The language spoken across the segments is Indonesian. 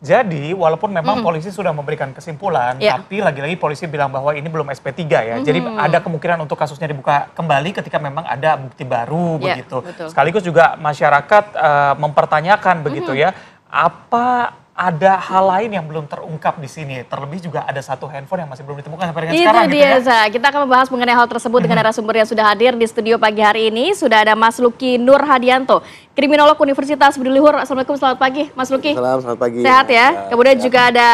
Jadi walaupun memang polisi sudah memberikan kesimpulan, tapi lagi-lagi polisi bilang bahwa ini belum SP3 ya. Jadi ada kemungkinan untuk kasusnya dibuka kembali ketika memang ada bukti baru begitu. Betul. Sekaligus juga masyarakat mempertanyakan begitu ya, apa ada hal lain yang belum terungkap di sini. Terlebih juga ada satu handphone yang masih belum ditemukan sampai dengan sekarang gitu ya. Kita akan membahas mengenai hal tersebut dengan narasumber yang sudah hadir di studio pagi hari ini. Sudah ada Mas Luki Nur Hadianto, kriminolog Universitas Budi Luhur. Assalamualaikum, selamat pagi Mas Luki. Selamat pagi. Sehat ya. Kemudian juga ada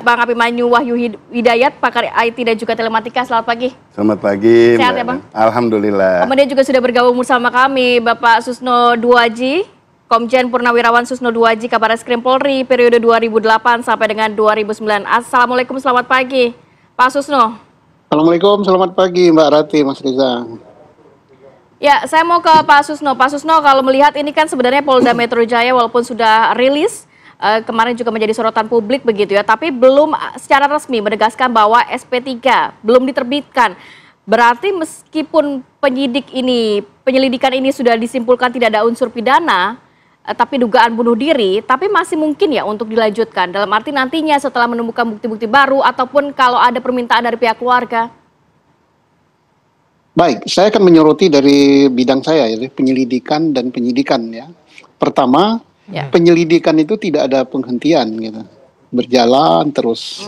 Bang Abimanyu Wahyu Hidayat, pakar IT dan juga telematika. Selamat pagi. Selamat pagi. Sehat ya Bang? Alhamdulillah. Kemudian juga sudah bergabung bersama kami Bapak Susno Duaji, Komjen Purnawirawan Susno Duaji, Kabarreskrim Polri periode 2008 sampai dengan 2009. Assalamualaikum, selamat pagi Pak Susno. Assalamualaikum, selamat pagi Mbak Rati, Mas Riza. Ya, saya mau ke Pak Susno. Pak Susno, kalau melihat ini kan sebenarnya Polda Metro Jaya walaupun sudah rilis, kemarin juga menjadi sorotan publik begitu ya, tapi belum secara resmi menegaskan bahwa SP3 belum diterbitkan. Berarti meskipun penyelidikan ini sudah disimpulkan tidak ada unsur pidana, tapi dugaan bunuh diri, tapi masih mungkin ya untuk dilanjutkan. Dalam arti nantinya setelah menemukan bukti-bukti baru ataupun kalau ada permintaan dari pihak keluarga. Baik, saya akan menyoroti dari bidang saya, ya, penyelidikan dan penyidikan ya. Pertama, penyelidikan itu tidak ada penghentian gitu. Berjalan terus,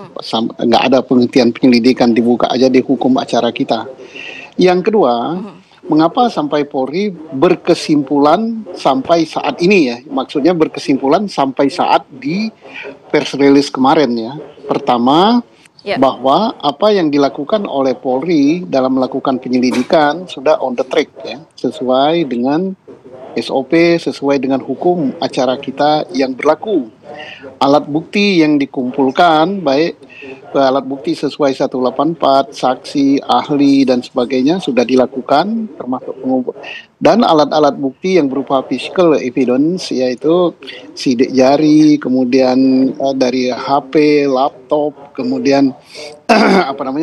nggak ada penghentian penyelidikan, dibuka aja di hukum acara kita. Yang kedua, mengapa sampai Polri berkesimpulan sampai saat ini ya, maksudnya berkesimpulan sampai saat di press release kemarin ya. Pertama, bahwa apa yang dilakukan oleh Polri dalam melakukan penyelidikan sudah on the track ya, sesuai dengan SOP, sesuai dengan hukum acara kita yang berlaku. Alat bukti yang dikumpulkan, baik alat bukti sesuai 184, saksi, ahli, dan sebagainya sudah dilakukan, termasuk pengumpul. Dan alat-alat bukti yang berupa physical evidence, yaitu sidik jari, kemudian dari HP, laptop, kemudian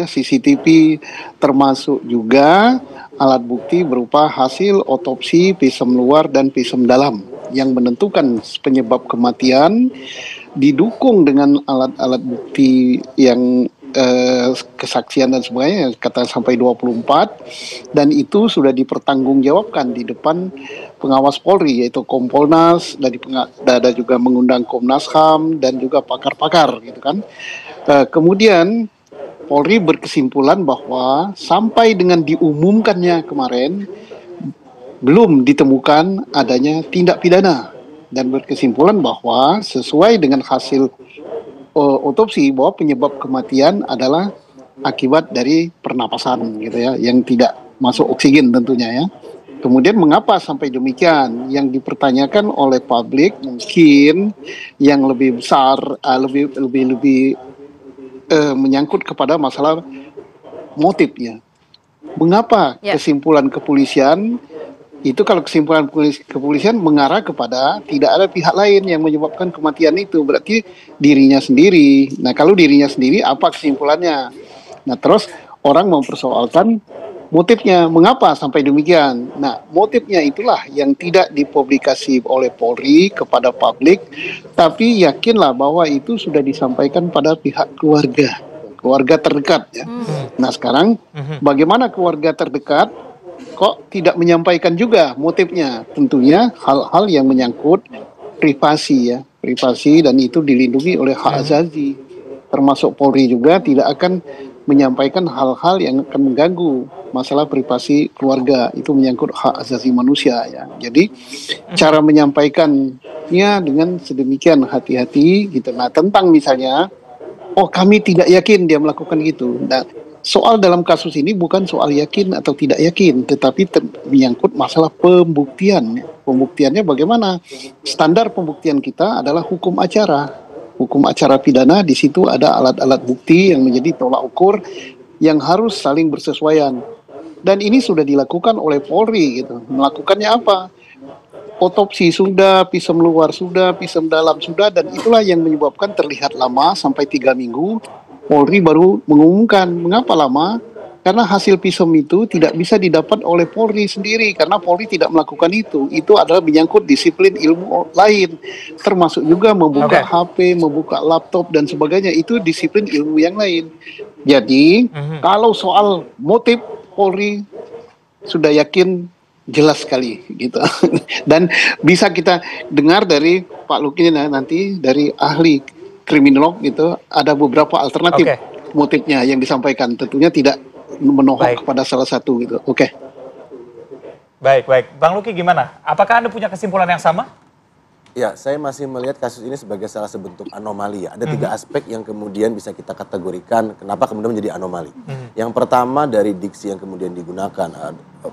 CCTV, termasuk juga alat bukti berupa hasil otopsi pisem luar dan pisem dalam yang menentukan penyebab kematian, didukung dengan alat-alat bukti yang kesaksian dan sebagainya, kata sampai 24, dan itu sudah dipertanggungjawabkan di depan pengawas Polri, yaitu Kompolnas, ada juga mengundang Komnas HAM dan juga pakar-pakar gitu kan. Kemudian Polri berkesimpulan bahwa sampai dengan diumumkannya kemarin belum ditemukan adanya tindak pidana, dan berkesimpulan bahwa sesuai dengan hasil otopsi bahwa penyebab kematian adalah akibat dari pernapasan gitu ya, yang tidak masuk oksigen tentunya ya. Kemudian mengapa sampai demikian? Yang dipertanyakan oleh publik mungkin yang lebih besar, lebih menyangkut kepada masalah motifnya. Mengapa kesimpulan kepolisian itu, kalau kesimpulan kepolisian mengarah kepada tidak ada pihak lain yang menyebabkan kematian itu, berarti dirinya sendiri. Nah, kalau dirinya sendiri apa kesimpulannya? Nah, terus orang mempersoalkan motifnya, mengapa sampai demikian. Nah, motifnya itulah yang tidak dipublikasi oleh Polri kepada publik, tapi yakinlah bahwa itu sudah disampaikan pada pihak keluarga terdekat ya. Nah, sekarang bagaimana keluarga terdekat kok tidak menyampaikan juga motifnya? Tentunya hal-hal yang menyangkut privasi ya, dan itu dilindungi oleh hak asasi. Termasuk Polri juga tidak akan menyampaikan hal-hal yang akan mengganggu masalah privasi keluarga, itu menyangkut hak asasi manusia ya. Jadi cara menyampaikannya dengan sedemikian hati-hati gitu. Nah, tentang misalnya kami tidak yakin dia melakukan gitu. Nah, soal dalam kasus ini bukan soal yakin atau tidak yakin, tetapi menyangkut masalah pembuktian. Pembuktiannya bagaimana? Standar pembuktian kita adalah hukum acara. Hukum acara pidana, di situ ada alat-alat bukti yang menjadi tolak ukur yang harus saling bersesuaian. Dan ini sudah dilakukan oleh Polri gitu. Melakukannya apa? Otopsi sudah, pisem luar sudah, pisem dalam sudah, dan itulah yang menyebabkan terlihat lama sampai 3 minggu. Polri baru mengumumkan. Mengapa lama? Karena hasil visum itu tidak bisa didapat oleh Polri sendiri karena Polri tidak melakukan itu. Itu adalah menyangkut disiplin ilmu lain, termasuk juga membuka HP, membuka laptop dan sebagainya. Itu disiplin ilmu yang lain. Jadi kalau soal motif Polri sudah yakin jelas sekali gitu. Dan bisa kita dengar dari Pak Luki nanti dari ahli kriminolog gitu ada beberapa alternatif motifnya yang disampaikan. Tentunya tidak menohok kepada salah satu gitu. Baik. Bang Luki gimana? Apakah Anda punya kesimpulan yang sama? Ya, saya masih melihat kasus ini sebagai salah satu bentuk anomali ya. Ada 3 aspek yang kemudian bisa kita kategorikan kenapa kemudian menjadi anomali. Yang pertama dari diksi yang kemudian digunakan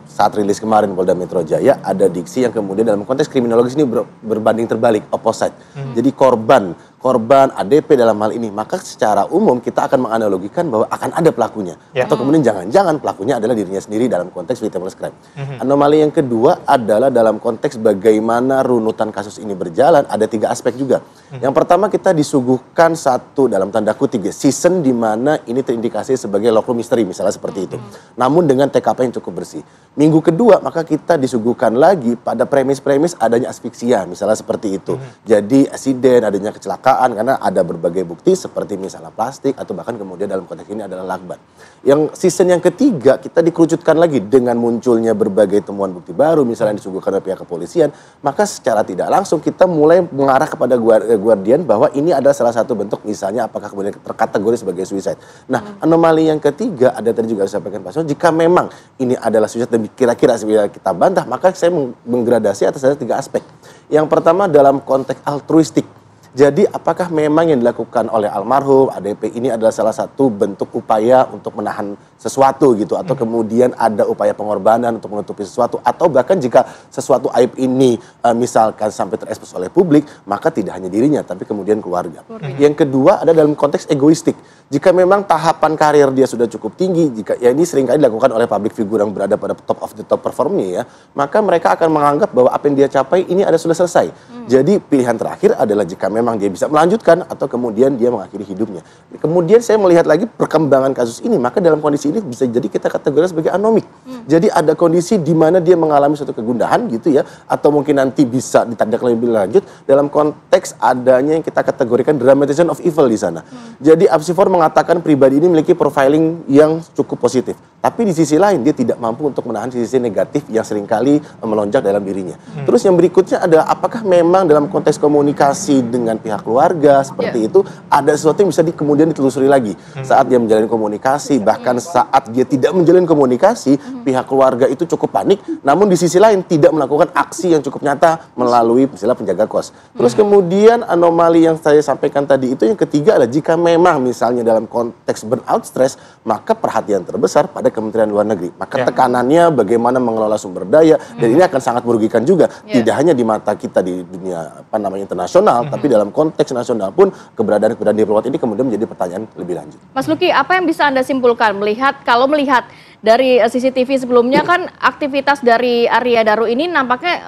saat rilis kemarin Polda Metro Jaya, ada diksi yang kemudian dalam konteks kriminologis ini berbanding terbalik, opposite. Jadi korban ADP dalam hal ini, maka secara umum kita akan menganalogikan bahwa akan ada pelakunya. Atau kemudian jangan-jangan pelakunya adalah dirinya sendiri dalam konteks victimless crime. Anomali yang kedua adalah dalam konteks bagaimana runutan kasus ini berjalan, ada 3 aspek juga. Yang pertama kita disuguhkan satu dalam tanda kutip season di mana ini terindikasi sebagai local mystery misalnya seperti itu. Namun dengan TKP yang cukup bersih. Minggu kedua maka kita disuguhkan lagi pada premis-premis adanya asfiksia misalnya seperti itu. Jadi asiden, adanya kecelakaan karena ada berbagai bukti seperti misalnya plastik atau bahkan kemudian dalam konteks ini adalah lakban. Yang season yang ketiga kita dikerucutkan lagi dengan munculnya berbagai temuan bukti baru misalnya yang disuguhkan oleh pihak kepolisian, maka secara tidak langsung kita mulai mengarah kepada Guardian bahwa ini adalah salah satu bentuk misalnya apakah kemudian terkategori sebagai suicide. Nah, anomali yang ketiga ada tadi juga disampaikan Pak Soe, jika memang ini adalah suicide dan kira-kira kita bantah, maka saya menggradasi atas 3 aspek. Yang pertama dalam konteks altruistik. Jadi apakah memang yang dilakukan oleh almarhum ADP ini adalah salah satu bentuk upaya untuk menahan sesuatu gitu, atau kemudian ada upaya pengorbanan untuk menutupi sesuatu, atau bahkan jika sesuatu aib ini misalkan sampai terekspos oleh publik, maka tidak hanya dirinya tapi kemudian keluarga. Yang kedua ada dalam konteks egoistik. Jika memang tahapan karir dia sudah cukup tinggi, jika ya ini seringkali dilakukan oleh public figure yang berada pada top of the top performnya ya, maka mereka akan menganggap bahwa apa yang dia capai ini sudah selesai. Jadi pilihan terakhir adalah jika memang dia bisa melanjutkan atau kemudian dia mengakhiri hidupnya. Kemudian saya melihat lagi perkembangan kasus ini, maka dalam kondisi ini bisa jadi kita kategorikan sebagai anomik. Jadi ada kondisi di mana dia mengalami suatu kegundahan gitu ya, atau mungkin nanti bisa ditandaklanjuti lebih lanjut dalam konteks adanya yang kita kategorikan dramatization of evil di sana. Jadi Apsifor mengatakan pribadi ini memiliki profiling yang cukup positif, tapi di sisi lain dia tidak mampu untuk menahan sisi negatif yang seringkali melonjak dalam dirinya. Terus yang berikutnya ada apakah memang dalam konteks komunikasi dengan pihak keluarga seperti itu ada sesuatu yang bisa kemudian ditelusuri lagi saat dia menjalin komunikasi, bahkan saat dia tidak menjalin komunikasi pihak keluarga itu cukup panik, namun di sisi lain tidak melakukan aksi yang cukup nyata melalui misalnya penjaga kos. Terus kemudian anomali yang saya sampaikan tadi itu yang ketiga adalah jika memang misalnya dalam konteks burnout stress, maka perhatian terbesar pada Kementerian Luar Negeri. Maka tekanannya bagaimana mengelola sumber daya, dan ini akan sangat merugikan juga tidak hanya di mata kita di dunia internasional, tapi dalam konteks nasional pun keberadaan diplomat ini kemudian menjadi pertanyaan lebih lanjut. Mas Luki, apa yang bisa Anda simpulkan kalau melihat dari CCTV sebelumnya kan aktivitas dari Arya Daru ini nampaknya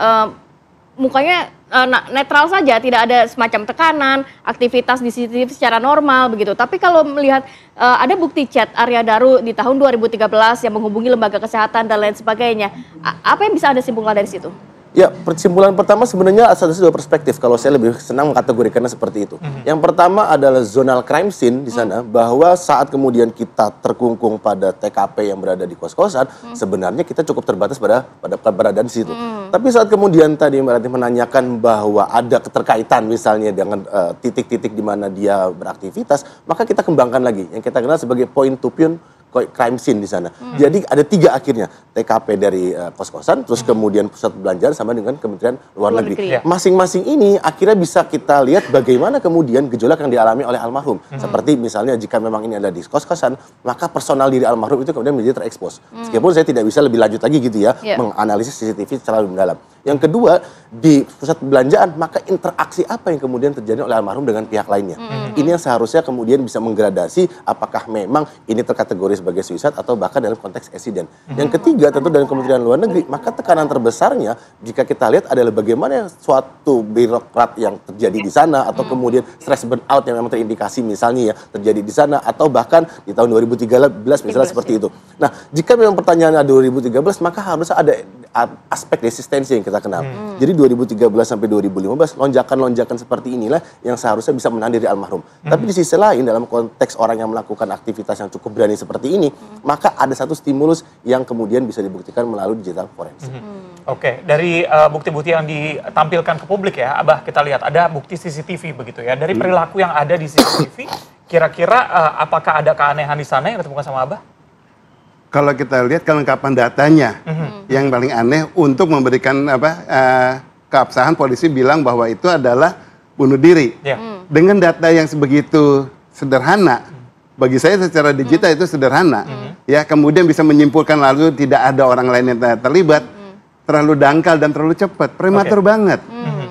mukanya netral saja, tidak ada semacam tekanan, aktivitas di CCTV secara normal begitu. Tapi kalau melihat ada bukti chat Arya Daru di tahun 2013 yang menghubungi lembaga kesehatan dan lain sebagainya, apa yang bisa Anda simpulkan dari situ? Ya, kesimpulan pertama sebenarnya ada 2 perspektif kalau saya lebih senang mengkategorikannya seperti itu. Yang pertama adalah zonal crime scene di sana, bahwa saat kemudian kita terkungkung pada TKP yang berada di kos-kosan, sebenarnya kita cukup terbatas pada keberadaan di situ. Tapi saat kemudian tadi Mbak Ranti menanyakan bahwa ada keterkaitan misalnya dengan titik-titik di mana dia beraktivitas, maka kita kembangkan lagi yang kita kenal sebagai point to point crime scene di sana. Jadi ada 3 akhirnya, TKP dari kos-kosan, terus kemudian pusat perbelanjaan sama dengan Kementerian Luar Negeri. Masing-masing ini akhirnya bisa kita lihat bagaimana kemudian gejolak yang dialami oleh almarhum. Seperti misalnya jika memang ini ada di kos-kosan, maka personal diri almarhum itu kemudian menjadi terekspos. Meskipun saya tidak bisa lebih lanjut lagi gitu ya, menganalisis CCTV secara lebih mendalam. Yang kedua, di pusat perbelanjaan, maka interaksi apa yang kemudian terjadi oleh almarhum dengan pihak lainnya. Ini yang seharusnya kemudian bisa menggradasi apakah memang ini terkategori sebagai suicide atau bahkan dalam konteks accident. Yang ketiga, tentu dari Kementerian Luar Negeri, maka tekanan terbesarnya jika kita lihat adalah bagaimana suatu birokrat yang terjadi di sana atau kemudian stress burnout yang memang terindikasi misalnya ya terjadi di sana atau bahkan di tahun 2013 misalnya seperti itu. Nah, jika memang pertanyaannya 2013 maka harus ada aspek resistensi yang kita kenal. Jadi 2013 sampai 2015 lonjakan-lonjakan seperti inilah yang seharusnya bisa menahan diri almarhum. Tapi di sisi lain dalam konteks orang yang melakukan aktivitas yang cukup berani seperti ini, maka ada satu stimulus yang kemudian bisa dibuktikan melalui digital forensik. Oke, dari bukti-bukti yang ditampilkan ke publik ya, Abah, kita lihat ada bukti CCTV begitu ya. Dari perilaku yang ada di CCTV, kira-kira apakah ada keanehan di sana yang ditemukan sama Abah? Kalau kita lihat kelengkapan datanya, yang paling aneh untuk memberikan keabsahan, polisi bilang bahwa itu adalah bunuh diri. Dengan data yang sebegitu sederhana, bagi saya secara digital itu sederhana. Ya, kemudian bisa menyimpulkan lalu tidak ada orang lain yang terlibat, terlalu dangkal dan terlalu cepat, prematur banget.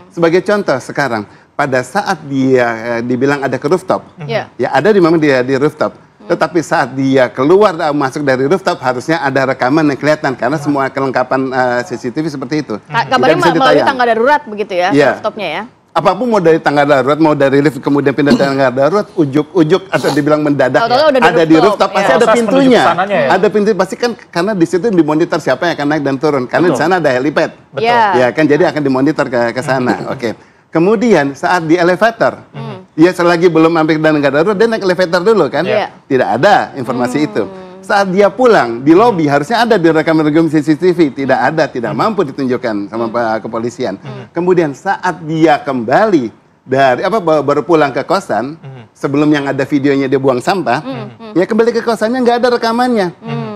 Sebagai contoh sekarang, pada saat dia dibilang ada ke rooftop, ya ada di memang dia di rooftop. Tetapi saat dia keluar masuk dari rooftop harusnya ada rekaman yang kelihatan karena semua kelengkapan CCTV seperti itu. Kabarnya melalui tangga darurat begitu ya, rooftopnya ya. Apapun mau dari tangga darurat, mau dari lift kemudian pindah tangga darurat, ujuk-ujuk atau dibilang mendadak ada di rooftop pasti ada pintunya. Ada pintu pasti kan karena di situ dimonitor siapa yang akan naik dan turun karena di sana ada helipad. Ya kan jadi akan dimonitor ke sana. Oke. Kemudian saat di elevator ya selagi belum sampai dan nggak darurat dia naik elevator dulu kan, tidak ada informasi itu. Saat dia pulang di lobi harusnya ada di rekaman CCTV, tidak ada, tidak mampu ditunjukkan sama kepolisian. Kemudian saat dia kembali dari baru pulang ke kosan, sebelum yang ada videonya dia buang sampah, ya kembali ke kosannya nggak ada rekamannya.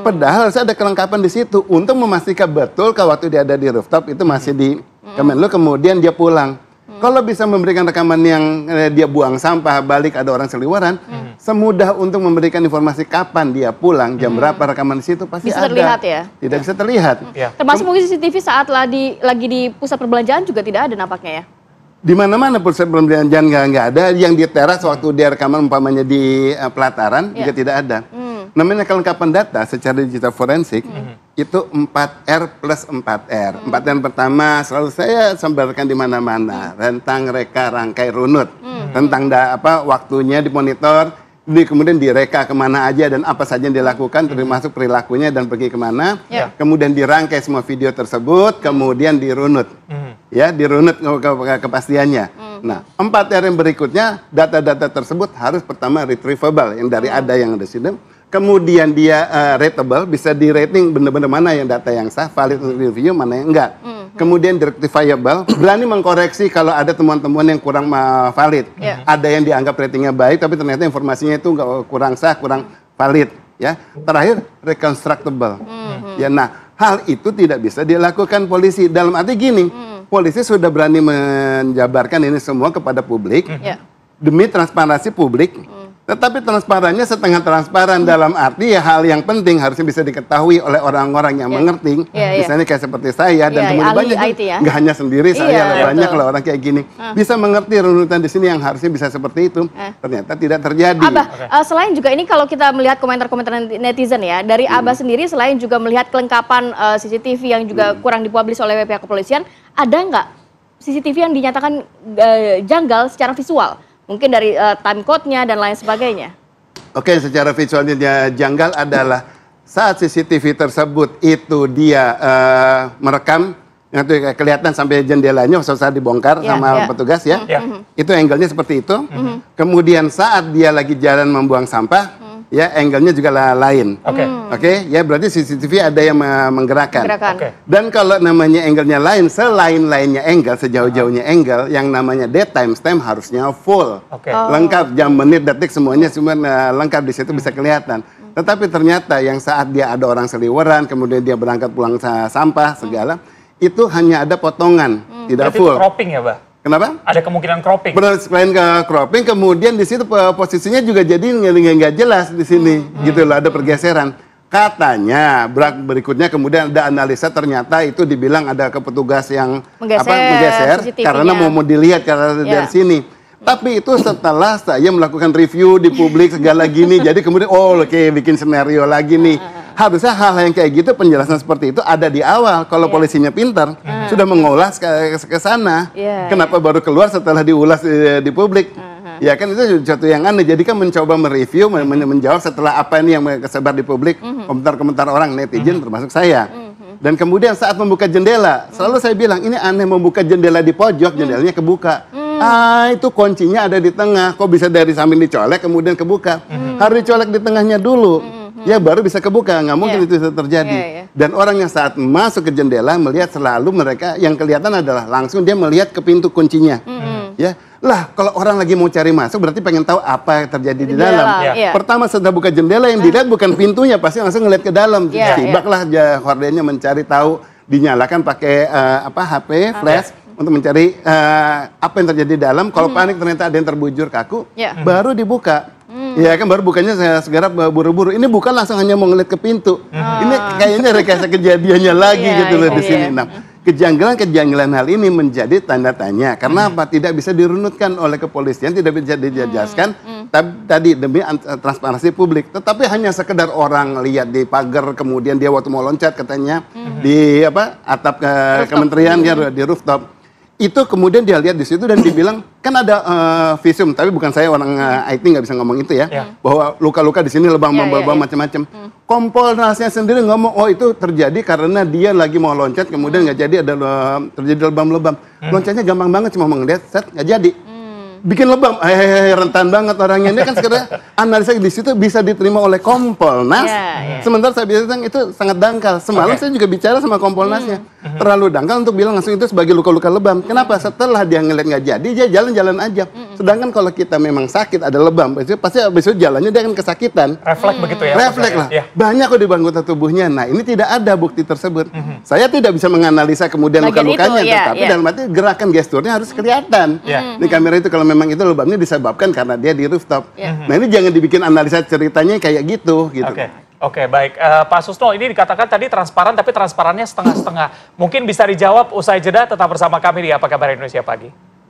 Padahal harus ada kelengkapan di situ untuk memastikan betul kalau waktu dia ada di rooftop itu masih di Kemenlu, kemudian dia pulang. Kalau bisa memberikan rekaman yang dia buang sampah, balik ada orang seliweran, semudah untuk memberikan informasi kapan dia pulang, jam berapa rekaman di situ pasti bisa ada. Terlihat ya? Tidak bisa terlihat. Termasuk mungkin CCTV saat lagi di pusat perbelanjaan juga tidak ada nampaknya ya? Di mana-mana pusat perbelanjaan nggak ada. Yang di teras waktu dia rekaman umpamanya di pelataran juga tidak ada. Namanya kelengkapan data secara digital forensik itu 4R plus 4R. 4R pertama selalu saya sampaikan di mana-mana tentang reka rangkai runut, tentang waktunya dimonitor, kemudian direka kemana aja dan apa saja yang dilakukan, termasuk perilakunya dan pergi kemana. Kemudian dirangkai semua video tersebut, kemudian dirunut, ya dirunut kepastiannya. Nah 4R yang berikutnya data-data tersebut harus pertama retrievable yang dari ada yang ada sini. Kemudian dia rateable, bisa di rating benar-benar mana yang data yang sah, valid untuk review, mana yang enggak. Kemudian rectifiable, berani mengkoreksi kalau ada temuan-temuan yang kurang valid. Ada yang dianggap ratingnya baik, tapi ternyata informasinya itu kurang sah, kurang valid. Ya, terakhir reconstructible. Ya, nah hal itu tidak bisa dilakukan polisi. Dalam arti gini, polisi sudah berani menjabarkan ini semua kepada publik demi transparansi publik. Tetapi transparannya setengah transparan dalam arti ya hal yang penting harusnya bisa diketahui oleh orang-orang yang mengerti. Misalnya kayak seperti saya dan kemudian banyak nggak hanya sendiri saya banyak kalau orang kayak gini bisa mengerti runutan di sini yang harusnya bisa seperti itu. Ternyata tidak terjadi. Abah, selain juga ini kalau kita melihat komentar-komentar netizen ya dari Abah sendiri selain juga melihat kelengkapan CCTV yang juga kurang dipublish oleh pihak kepolisian, ada nggak CCTV yang dinyatakan janggal secara visual? Mungkin dari time code-nya dan lain sebagainya. Oke, secara visualnya janggal adalah saat CCTV tersebut itu dia merekam, itu kelihatan sampai jendelanya saat dibongkar sama petugas ya. Itu angle-nya seperti itu. Kemudian saat dia lagi jalan membuang sampah, ya angle-nya juga lain. Oke, ya berarti CCTV ada yang menggerakkan. Dan kalau namanya angle-nya lain, selain-lainnya angle, sejauh-jauhnya angle, yang namanya daytime stamp harusnya full. Lengkap, jam, menit, detik, semuanya semua lengkap di situ bisa kelihatan. Tetapi ternyata yang saat dia ada orang seliweran, kemudian dia berangkat pulang sampah, segala, itu hanya ada potongan, tidak berarti full. Itu cropping ya, Bah? Kenapa? Ada kemungkinan cropping. Selain ke cropping, kemudian di situ posisinya juga jadi nggak jelas di sini, gitu loh, ada pergeseran. Katanya berikutnya kemudian ada analisa ternyata itu dibilang ada petugas yang menggeser karena mau dilihat karena dari sini. Tapi itu setelah saya melakukan review di publik segala gini, jadi kemudian oke, bikin skenario lagi nih. Harusnya hal yang kayak gitu, penjelasan seperti itu ada di awal. Kalau polisinya pintar, sudah mengolah ke sana. Kenapa baru keluar setelah diulas di publik? Ya kan itu sesuatu yang aneh. Jadi kan mencoba mereview, menjawab setelah apa ini yang tersebar di publik, komentar-komentar orang netizen termasuk saya. Dan kemudian saat membuka jendela, selalu saya bilang ini aneh, membuka jendela di pojok, jendelanya kebuka. Itu kuncinya ada di tengah. Kok bisa dari samping dicolek kemudian kebuka? Harus dicolek di tengahnya dulu. Ya baru bisa kebuka, nggak mungkin itu bisa terjadi. Dan orang yang saat masuk ke jendela melihat selalu mereka yang kelihatan adalah langsung dia melihat ke pintu kuncinya. Ya lah, kalau orang lagi mau cari masuk berarti pengen tahu apa yang terjadi di dalam. Pertama setelah buka jendela yang dilihat bukan pintunya, pasti langsung ngeliat ke dalam. Tibaklah hordennya mencari tahu, dinyalakan pakai HP flash untuk mencari apa yang terjadi di dalam. Kalau panik ternyata ada yang terbujur kaku, baru dibuka. Ya kan baru bukanya saya segera buru-buru. Ini bukan langsung hanya mau ngeliat ke pintu. Ini kayaknya rekayasa kejadiannya lagi gitu loh di sini. Nah, kejanggalan hal ini menjadi tanda tanya. Karena apa? Tidak bisa dirunutkan oleh kepolisian, tidak bisa dijelaskan. Tadi demi transparansi publik. Tetapi hanya sekedar orang lihat di pagar, kemudian dia waktu mau loncat katanya di atap kementerian di rooftop. Itu kemudian dia lihat di situ dan dibilang kan ada visum, tapi bukan saya orang IT nggak bisa ngomong itu ya, bahwa luka-luka di sini lebam macam-macam. Kompolnasnya sendiri ngomong itu terjadi karena dia lagi mau loncat kemudian nggak jadi, ada terjadi lebam-lebam. Loncatnya gampang banget, cuma ngeliat set nggak jadi. Bikin lebam, rentan banget orangnya. Ini kan sekedar analisa di situ bisa diterima oleh Kompolnas. Sementara saya bilang itu sangat dangkal. Semalam saya juga bicara sama Kompolnasnya. Terlalu dangkal untuk bilang langsung itu sebagai luka-luka lebam. Kenapa? Setelah dia ngeliat nggak jadi, dia jalan-jalan aja. Sedangkan kalau kita memang sakit, ada lebam, pasti abis itu jalannya dia akan kesakitan. Refleks begitu ya? Refleks lah. Banyak kok di anggota tubuhnya. Nah ini tidak ada bukti tersebut. Saya tidak bisa menganalisa kemudian luka-lukanya. Tetapi dalam arti gerakan gesturnya harus kelihatan. Di kamera itu kalau memang itu lebamnya disebabkan karena dia di rooftop. Nah ini jangan dibikin analisa ceritanya kayak gitu. Oke, baik. Pak Susno, ini dikatakan tadi transparan, tapi transparannya setengah-setengah. Mungkin bisa dijawab usai jeda, tetap bersama kami di Apa Kabar Indonesia Pagi.